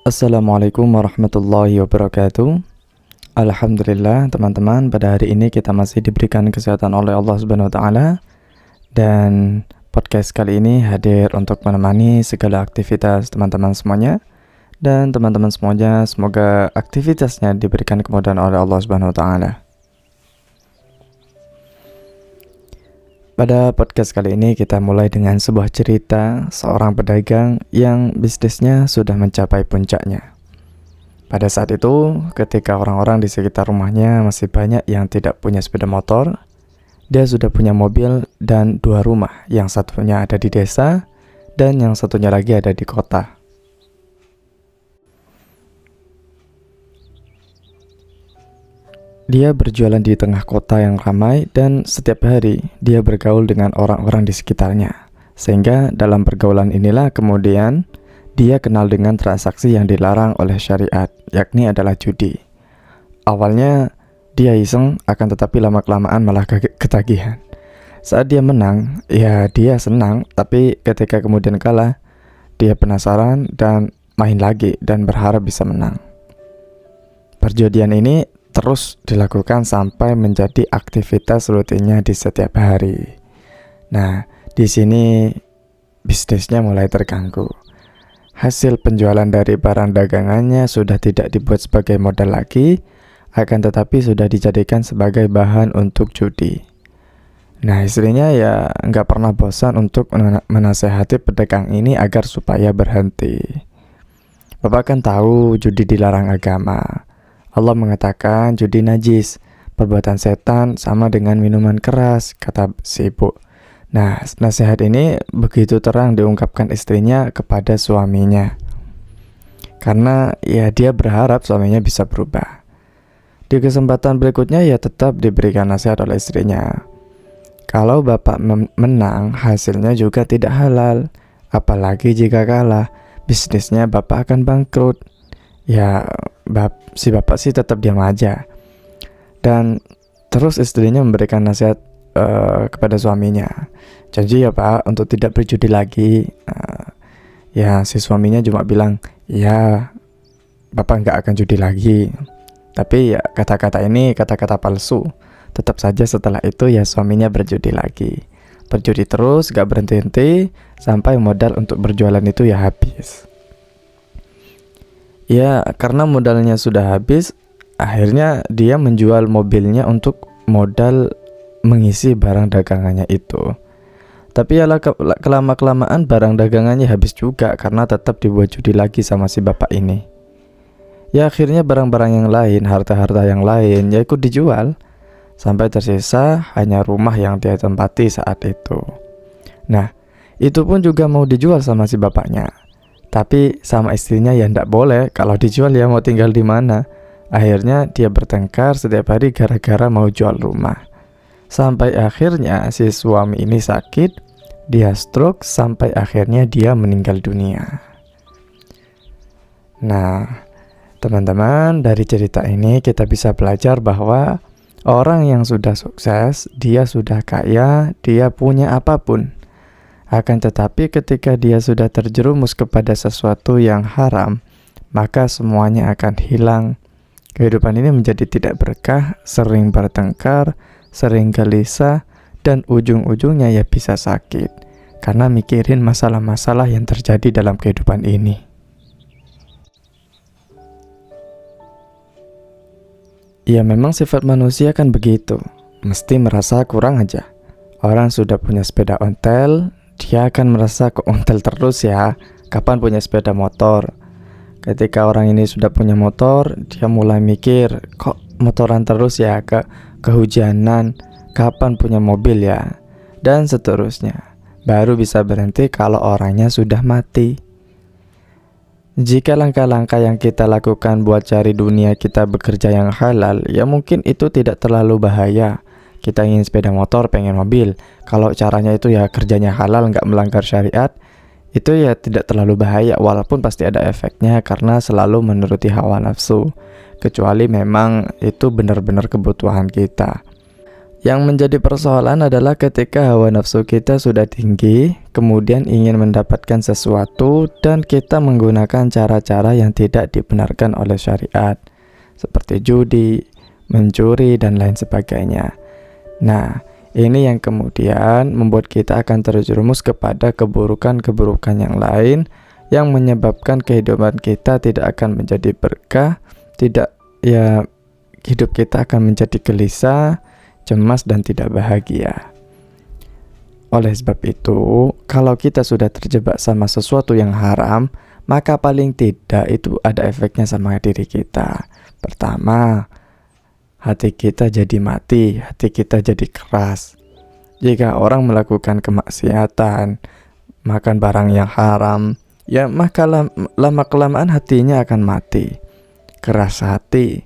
Assalamualaikum warahmatullahi wabarakatuh. Alhamdulillah teman-teman, pada hari ini kita masih diberikan kesehatan oleh Allah Subhanahu wa taala, dan podcast kali ini hadir untuk menemani segala aktivitas teman-teman semuanya. Dan teman-teman semuanya semoga aktivitasnya diberikan kemudahan oleh Allah Subhanahu wa taala. Pada podcast kali ini kita mulai dengan sebuah cerita seorang pedagang yang bisnisnya sudah mencapai puncaknya. Pada saat itu, ketika orang-orang di sekitar rumahnya masih banyak yang tidak punya sepeda motor, dia sudah punya mobil dan 2 rumah, yang satunya ada di desa dan yang satunya lagi ada di kota. Dia berjualan di tengah kota yang ramai dan setiap hari dia bergaul dengan orang-orang di sekitarnya. Sehingga dalam pergaulan inilah kemudian dia kenal dengan transaksi yang dilarang oleh syariat, yakni adalah judi. Awalnya dia iseng, akan tetapi lama-kelamaan malah ketagihan. Saat dia menang, ya dia senang, tapi ketika kemudian kalah, dia penasaran dan main lagi dan berharap bisa menang. Perjudian ini terus dilakukan sampai menjadi aktivitas rutinnya di setiap hari. Nah, di sini bisnisnya mulai terganggu. Hasil penjualan dari barang dagangannya sudah tidak dibuat sebagai modal lagi, akan tetapi sudah dijadikan sebagai bahan untuk judi. Nah, istrinya ya nggak pernah bosan untuk menasehati pedagang ini agar supaya berhenti. Bapak kan tahu judi dilarang agama. Allah mengatakan judi najis, perbuatan setan sama dengan minuman keras, kata si ibu. Nah, nasihat ini begitu terang diungkapkan istrinya kepada suaminya. Karena ya dia berharap suaminya bisa berubah. Di kesempatan berikutnya ya tetap diberikan nasihat oleh istrinya. Kalau bapak menang, hasilnya juga tidak halal. Apalagi jika kalah, bisnisnya bapak akan bangkrut. Ya, si bapak sih tetap diam aja. Dan terus istrinya memberikan nasihat kepada suaminya. Janji ya pak untuk tidak berjudi lagi. Ya si suaminya cuma bilang, ya bapak nggak akan judi lagi. Tapi ya kata-kata ini kata-kata palsu. Tetap saja setelah itu ya suaminya berjudi lagi. Berjudi terus, gak berhenti-henti, sampai modal untuk berjualan itu ya habis. Ya, karena modalnya sudah habis, akhirnya dia menjual mobilnya untuk modal mengisi barang dagangannya itu. Tapi ya kelama-kelamaan barang dagangannya habis juga karena tetap dibuat judi lagi sama si bapak ini. Ya akhirnya barang-barang yang lain, harta-harta yang lain ya ikut dijual. Sampai tersisa hanya rumah yang dia tempati saat itu. Nah, itu pun juga mau dijual sama si bapaknya. Tapi sama istrinya ya ndak boleh, kalau dijual ya mau tinggal di mana. Akhirnya dia bertengkar setiap hari gara-gara mau jual rumah. Sampai akhirnya si suami ini sakit, dia stroke sampai akhirnya dia meninggal dunia. Nah, teman-teman, dari cerita ini kita bisa belajar bahwa orang yang sudah sukses, dia sudah kaya, dia punya apapun. Akan tetapi ketika dia sudah terjerumus kepada sesuatu yang haram, maka semuanya akan hilang. Kehidupan ini menjadi tidak berkah, sering bertengkar, sering gelisah, dan ujung-ujungnya ya bisa sakit. Karena mikirin masalah-masalah yang terjadi dalam kehidupan ini. Ya memang sifat manusia kan begitu, mesti merasa kurang aja. Orang sudah punya sepeda ontel, dia akan merasa kok ontel terus ya, kapan punya sepeda motor. Ketika orang ini sudah punya motor, dia mulai mikir, kok motoran terus ya, kehujanan, kapan punya mobil ya, dan seterusnya. Baru bisa berhenti kalau orangnya sudah mati. Jika langkah-langkah yang kita lakukan buat cari dunia kita bekerja yang halal, ya mungkin itu tidak terlalu bahaya. Kita ingin sepeda motor, pengen mobil. Kalau caranya itu ya kerjanya halal, nggak melanggar syariat, itu ya tidak terlalu bahaya. Walaupun pasti ada efeknya karena selalu menuruti hawa nafsu. Kecuali memang itu benar-benar kebutuhan kita. Yang menjadi persoalan adalah ketika hawa nafsu kita sudah tinggi, kemudian ingin mendapatkan sesuatu dan kita menggunakan cara-cara yang tidak dibenarkan oleh syariat, seperti judi, mencuri, dan lain sebagainya. Nah, ini yang kemudian membuat kita akan terjerumus kepada keburukan-keburukan yang lain yang menyebabkan kehidupan kita tidak akan menjadi berkah, hidup kita akan menjadi gelisah, cemas, dan tidak bahagia. Oleh sebab itu, kalau kita sudah terjebak sama sesuatu yang haram, maka paling tidak itu ada efeknya sama diri kita. Pertama, hati kita jadi mati, hati kita jadi keras. Jika orang melakukan kemaksiatan, makan barang yang haram, ya maka lama-kelamaan hatinya akan mati, keras hati,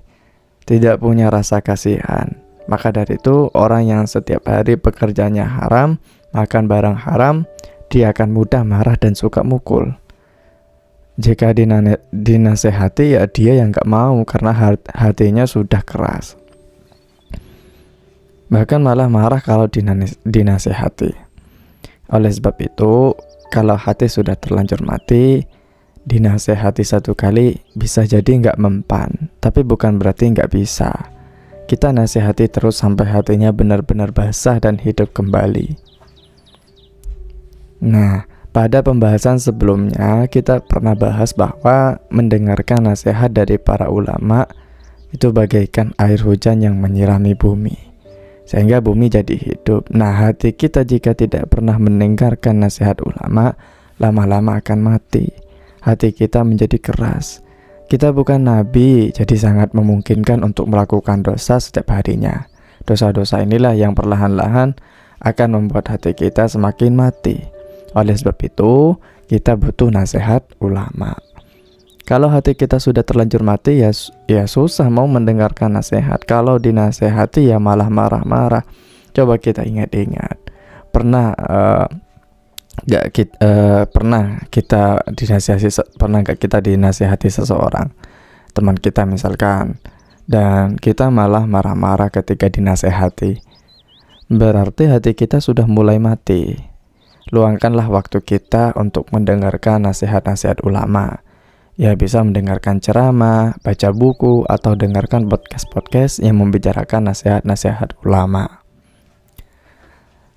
tidak punya rasa kasihan. Maka dari itu, orang yang setiap hari pekerjaannya haram, makan barang haram, dia akan mudah marah dan suka mukul. Jika dinasehati, ya dia yang gak mau karena hatinya sudah keras. Bahkan malah marah kalau dinasehati. Oleh sebab itu, kalau hati sudah terlanjur mati, dinasehati satu kali bisa jadi gak mempan, tapi bukan berarti gak bisa. Kita nasihati terus sampai hatinya benar-benar basah dan hidup kembali. Nah, pada pembahasan sebelumnya kita pernah bahas bahwa mendengarkan nasihat dari para ulama itu bagaikan air hujan yang menyirami bumi, sehingga bumi jadi hidup. Nah, hati kita jika tidak pernah mendengarkan nasihat ulama, lama-lama akan mati. Hati kita menjadi keras. Kita bukan nabi, jadi sangat memungkinkan untuk melakukan dosa setiap harinya. Dosa-dosa inilah yang perlahan-lahan akan membuat hati kita semakin mati. Oleh sebab itu, kita butuh nasihat ulama. Kalau hati kita sudah terlanjur mati, ya susah mau mendengarkan nasihat. Kalau dinasehati ya malah marah-marah. Coba kita ingat-ingat. Pernah nggak kita dinasihati seseorang, teman kita misalkan, dan kita malah marah-marah ketika dinasihati? Berarti hati kita sudah mulai mati. Luangkanlah waktu kita untuk mendengarkan nasihat-nasihat ulama. Ya, bisa mendengarkan ceramah, baca buku, atau dengarkan podcast-podcast yang membicarakan nasihat-nasihat ulama.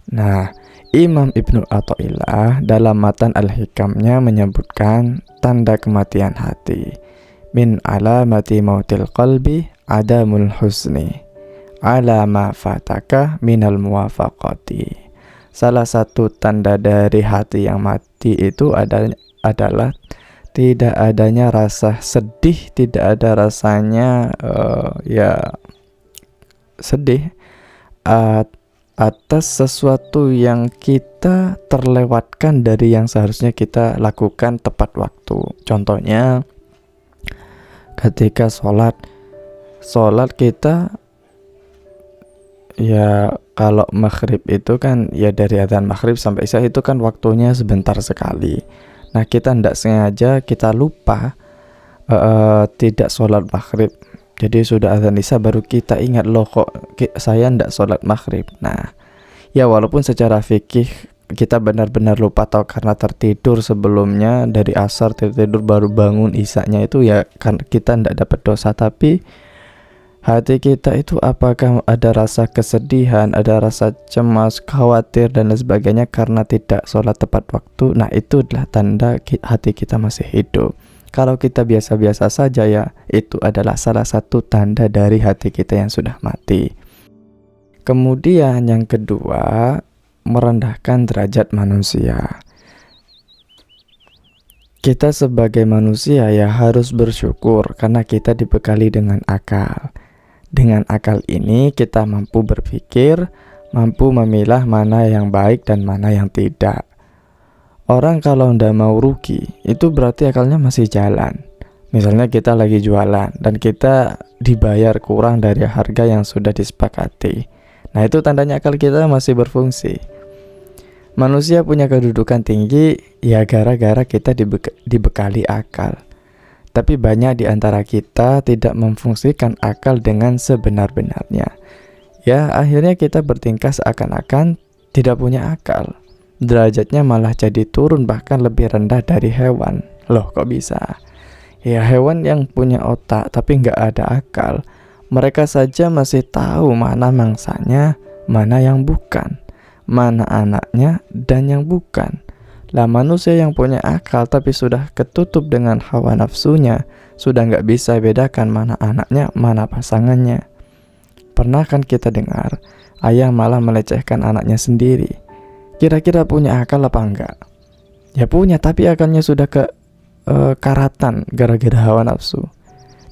Nah, Imam Ibnu Athaillah dalam matan Al-Hikamnya menyebutkan tanda kematian hati. Min alamati mautil qalbi adamul husni ala ma fataka minal muwafaqati. Salah satu tanda dari hati yang mati itu adalah tidak adanya rasa sedih, tidak ada rasanya sedih atas sesuatu yang kita terlewatkan dari yang seharusnya kita lakukan tepat waktu. Contohnya ketika sholat kita, ya kalau maghrib itu kan ya dari adzan maghrib sampai isya itu kan waktunya sebentar sekali. Nah, kita tidak sengaja, kita lupa tidak sholat maghrib. Jadi sudah azan isya baru kita ingat, loh kok saya ndak sholat maghrib. Nah, ya walaupun secara fikih kita benar-benar lupa atau karena tertidur sebelumnya dari asar, tertidur baru bangun isanya, itu ya kan kita ndak dapat dosa. Tapi hati kita itu apakah ada rasa kesedihan, ada rasa cemas, khawatir, dan lain sebagainya karena tidak sholat tepat waktu? Nah, itu adalah tanda hati kita masih hidup. Kalau kita biasa-biasa saja, ya itu adalah salah satu tanda dari hati kita yang sudah mati. Kemudian yang kedua, merendahkan derajat manusia. Kita sebagai manusia ya harus bersyukur karena kita dibekali dengan akal. Dengan akal ini kita mampu berpikir, mampu memilah mana yang baik dan mana yang tidak. Orang kalau ndak mau rugi, itu berarti akalnya masih jalan. Misalnya kita lagi jualan dan kita dibayar kurang dari harga yang sudah disepakati. Nah, itu tandanya akal kita masih berfungsi. Manusia punya kedudukan tinggi ya gara-gara kita dibekali akal. Tapi banyak di antara kita tidak memfungsikan akal dengan sebenar-benarnya. Ya, akhirnya kita bertingkah seakan-akan tidak punya akal. Derajatnya malah jadi turun, bahkan lebih rendah dari hewan. Loh, kok bisa? Ya, hewan yang punya otak tapi nggak ada akal, mereka saja masih tahu mana mangsanya, mana yang bukan, mana anaknya dan yang bukan. Lah, manusia yang punya akal tapi sudah ketutup dengan hawa nafsunya, sudah nggak bisa bedakan mana anaknya, mana pasangannya. Pernah kan kita dengar, ayah malah melecehkan anaknya sendiri. Kira-kira punya akal apa enggak? Ya punya, tapi akalnya sudah karatan gara-gara hawa nafsu.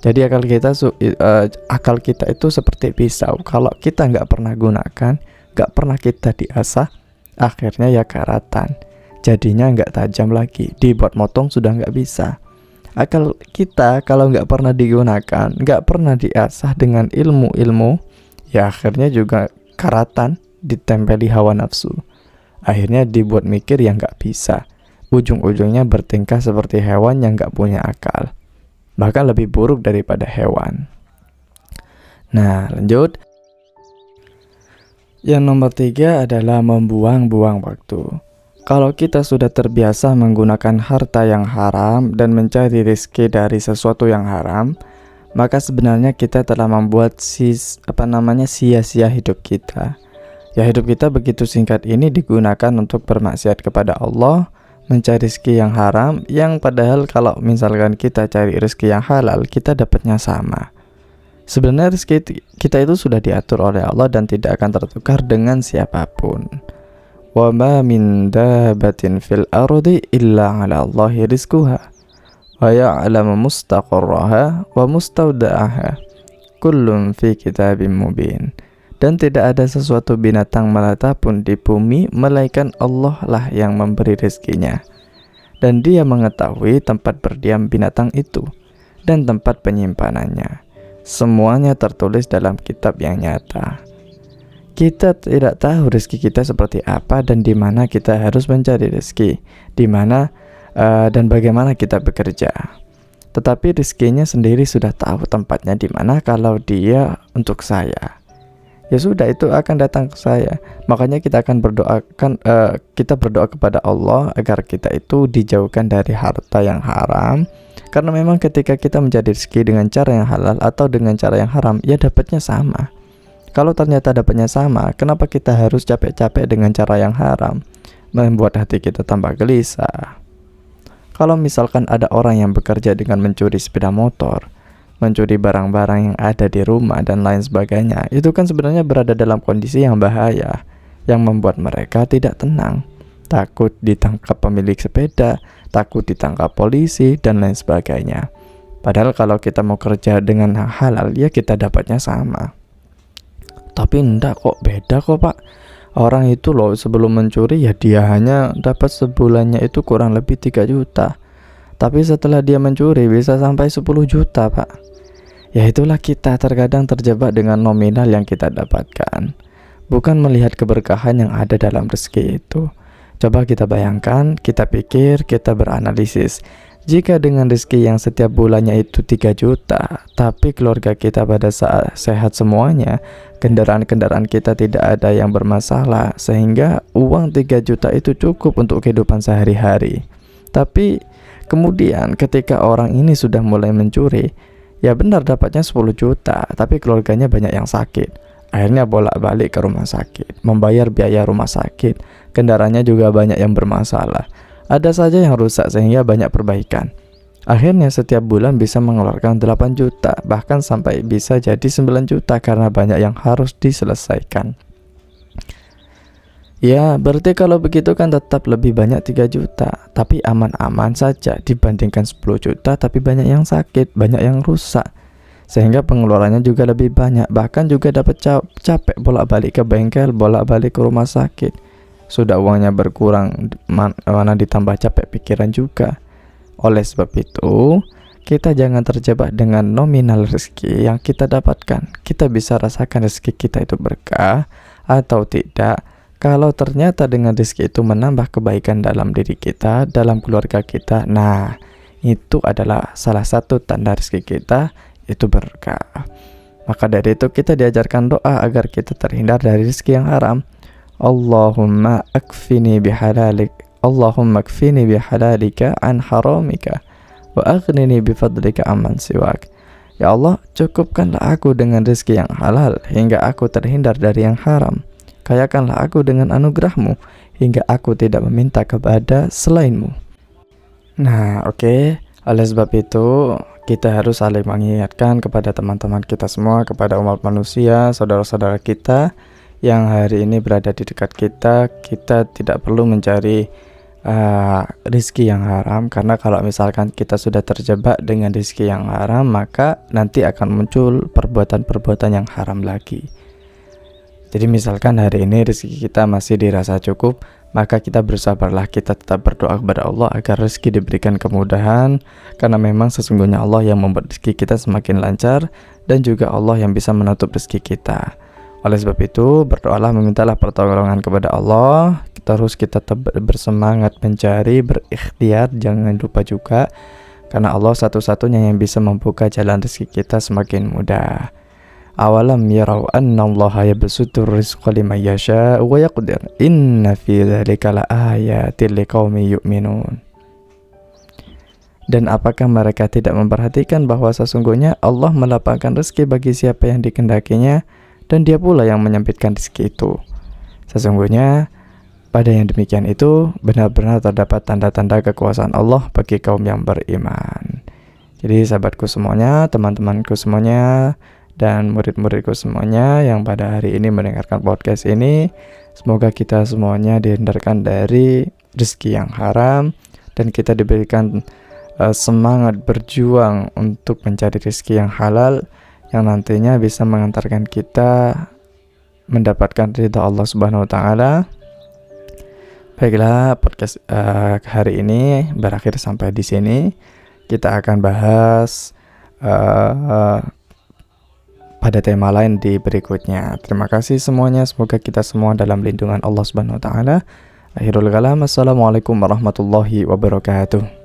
Jadi akal kita itu seperti pisau. Kalau kita nggak pernah gunakan, nggak pernah kita diasah, akhirnya ya karatan. Jadinya nggak tajam lagi. Dibuat motong sudah nggak bisa. Akal kita kalau nggak pernah digunakan, nggak pernah diasah dengan ilmu-ilmu, ya akhirnya juga karatan, ditempeli hawa nafsu. Akhirnya dibuat mikir yang nggak bisa. Ujung-ujungnya bertingkah seperti hewan yang gak punya akal, bahkan lebih buruk daripada hewan. Nah, lanjut. Yang nomor 3 adalah membuang-buang waktu. Kalau kita sudah terbiasa menggunakan harta yang haram dan mencari rezeki dari sesuatu yang haram, maka sebenarnya kita telah membuat sia-sia hidup kita. Ya, hidup kita begitu singkat ini digunakan untuk bermaksiat kepada Allah, mencari rezeki yang haram, yang padahal kalau misalkan kita cari rezeki yang halal, kita dapatnya sama. Sebenarnya rezeki kita itu sudah diatur oleh Allah dan tidak akan tertukar dengan siapapun. Wa ma min dabatin fil ardi illa 'ala Allahi rizquha wa ya'lamu mustaqarraha wa mustawda'aha kullun fi kitabim mubin. Dan tidak ada sesuatu binatang melata pun di bumi, melainkan Allah lah yang memberi rezekinya. Dan Dia mengetahui tempat berdiam binatang itu dan tempat penyimpanannya. Semuanya tertulis dalam kitab yang nyata. Kita tidak tahu rezeki kita seperti apa dan di mana kita harus mencari rezeki, di mana dan bagaimana kita bekerja. Tetapi rezekinya sendiri sudah tahu tempatnya di mana. Kalau Dia untuk saya, ya sudah, itu akan datang ke saya. Makanya kita akan kita berdoa kepada Allah agar kita itu dijauhkan dari harta yang haram. Karena memang ketika kita mencari rezeki dengan cara yang halal atau dengan cara yang haram, ya dapatnya sama. Kalau ternyata dapatnya sama, kenapa kita harus capek-capek dengan cara yang haram? Membuat hati kita tambah gelisah. Kalau misalkan ada orang yang bekerja dengan mencuri sepeda motor, mencuri barang-barang yang ada di rumah dan lain sebagainya, itu kan sebenarnya berada dalam kondisi yang bahaya, yang membuat mereka tidak tenang, takut ditangkap pemilik sepeda, takut ditangkap polisi dan lain sebagainya. Padahal kalau kita mau kerja dengan halal, ya kita dapatnya sama. Tapi enggak kok, beda kok Pak. Orang itu loh sebelum mencuri ya dia hanya dapat sebulannya itu kurang lebih 3 juta. Tapi setelah dia mencuri bisa sampai 10 juta Pak. Ya itulah kita terkadang terjebak dengan nominal yang kita dapatkan, bukan melihat keberkahan yang ada dalam rezeki itu. Coba kita bayangkan, kita pikir, kita beranalisis. Jika dengan rezeki yang setiap bulannya itu 3 juta, tapi keluarga kita pada saat sehat semuanya, kendaraan-kendaraan kita tidak ada yang bermasalah, sehingga uang 3 juta itu cukup untuk kehidupan sehari-hari. Tapi kemudian ketika orang ini sudah mulai mencuri, ya benar dapatnya 10 juta, tapi keluarganya banyak yang sakit. Akhirnya bolak-balik ke rumah sakit, membayar biaya rumah sakit, kendaraannya juga banyak yang bermasalah. Ada saja yang rusak sehingga banyak perbaikan. Akhirnya setiap bulan bisa mengeluarkan 8 juta, bahkan sampai bisa jadi 9 juta karena banyak yang harus diselesaikan. Ya, berarti kalau begitu kan tetap lebih banyak 3 juta, tapi aman-aman saja dibandingkan 10 juta tapi banyak yang sakit, banyak yang rusak. Sehingga pengeluarannya juga lebih banyak, bahkan juga dapat capek bolak-balik ke bengkel, bolak-balik ke rumah sakit. Sudah uangnya berkurang, mana ditambah capek pikiran juga. Oleh sebab itu, kita jangan terjebak dengan nominal rezeki yang kita dapatkan. Kita bisa rasakan rezeki kita itu berkah atau tidak kalau ternyata dengan rezeki itu menambah kebaikan dalam diri kita, dalam keluarga kita. Nah, itu adalah salah satu tanda rezeki kita itu berkah. Maka dari itu kita diajarkan doa agar kita terhindar dari rezeki yang haram. Allahumma akfini bihalalik, Allahumma akfini bihalalika an haramika, wa aghnini bifadlika amman siwak. Ya Allah, cukupkanlah aku dengan rezeki yang halal hingga aku terhindar dari yang haram. Kayakanlah aku dengan anugerahmu hingga aku tidak meminta kepada selainmu. Nah, oke. Oleh sebab itu, kita harus saling mengingatkan kepada teman-teman kita semua, kepada umat manusia, saudara-saudara kita yang hari ini berada di dekat kita. Kita tidak perlu mencari rizki yang haram, karena kalau misalkan kita sudah terjebak dengan rizki yang haram, maka nanti akan muncul perbuatan-perbuatan yang haram lagi. Jadi misalkan hari ini rezeki kita masih dirasa cukup, maka kita bersabarlah, kita tetap berdoa kepada Allah agar rezeki diberikan kemudahan, karena memang sesungguhnya Allah yang membuat rezeki kita semakin lancar, dan juga Allah yang bisa menutup rezeki kita. Oleh sebab itu, berdoalah, memintalah pertolongan kepada Allah. Terus kita bersemangat mencari, berikhtiar, jangan lupa juga, karena Allah satu-satunya yang bisa membuka jalan rezeki kita semakin mudah. Awalam yarau anna Allaha yabsutur rizqa liman yasha wa yaqdir, inna fi dzalika laayatin liqaumin yu'minun. Dan apakah mereka tidak memperhatikan bahwa sesungguhnya Allah melapangkan rezeki bagi siapa yang dikehendakinya, dan Dia pula yang menyempitkan rezeki itu. Sesungguhnya pada yang demikian itu benar-benar terdapat tanda-tanda kekuasaan Allah bagi kaum yang beriman. Jadi sahabatku semuanya, teman-temanku semuanya, dan murid-muridku semuanya yang pada hari ini mendengarkan podcast ini, semoga kita semuanya dihindarkan dari rezeki yang haram, dan kita diberikan semangat berjuang untuk mencari rezeki yang halal, yang nantinya bisa mengantarkan kita mendapatkan ridha Allah Subhanahu wa taala. Baiklah, podcast hari ini berakhir sampai di sini. Kita akan bahas pada tema lain di berikutnya. Terima kasih semuanya, semoga kita semua dalam lindungan Allah Subhanahu wa taala. Akhirul kalam, assalamualaikum warahmatullahi wabarakatuh.